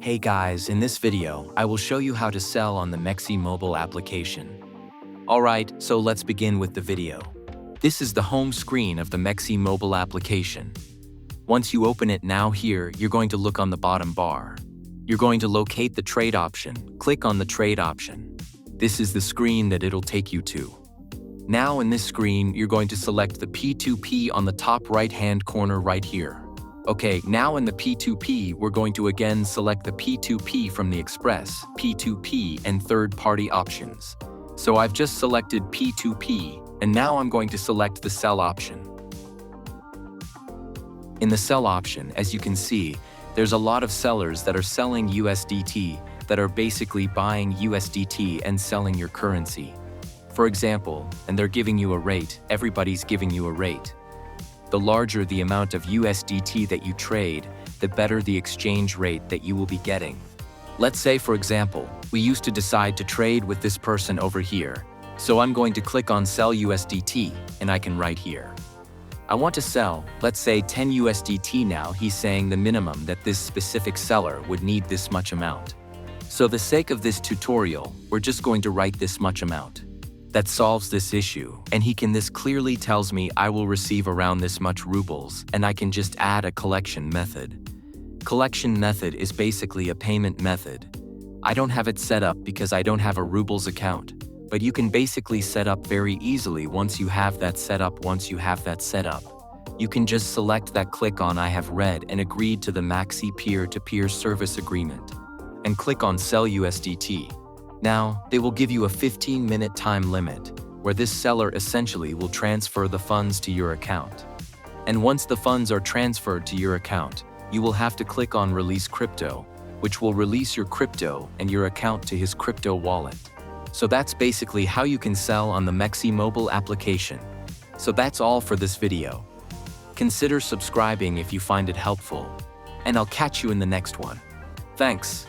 Hey guys, in this video, I will show you how to sell on the MEXC mobile application. Alright, so let's begin with the video. This is the home screen of the MEXC mobile application. Once you open it now here, you're going to look on the bottom bar. You're going to locate the trade option, click on the trade option. This is the screen that it'll take you to. Now in this screen, you're going to select the P2P on the top right-hand corner right here. Okay, now in the P2P, we're going to again select the P2P from the Express, P2P, and third-party options. So I've just selected P2P, and now I'm going to select the sell option. In the sell option, as you can see, there's a lot of sellers that are selling USDT that are basically buying USDT and selling your currency. For example, and they're giving you a rate, everybody's giving you a rate. The larger the amount of USDT that you trade, the better the exchange rate that you will be getting. Let's say, for example, we used to decide to trade with this person over here. So I'm going to click on Sell USDT, and I can write here. I want to sell, let's say 10 USDT now. He's saying the minimum that this specific seller would need this much amount. So for the sake of this tutorial, we're just going to write this much amount. That solves this issue, and this clearly tells me I will receive around this much rubles, and I can just add a collection method. Collection method is basically a payment method. I don't have it set up because I don't have a rubles account, but you can basically set up very easily once you have that set up. You can just select that, click on I have read and agreed to the MEXC peer-to-peer service agreement, and click on Sell USDT. Now, they will give you a 15-minute time limit, where this seller essentially will transfer the funds to your account. And once the funds are transferred to your account, you will have to click on Release Crypto, which will release your crypto and your account to his crypto wallet. So that's basically how you can sell on the MEXC mobile application. So that's all for this video. Consider subscribing if you find it helpful, and I'll catch you in the next one. Thanks.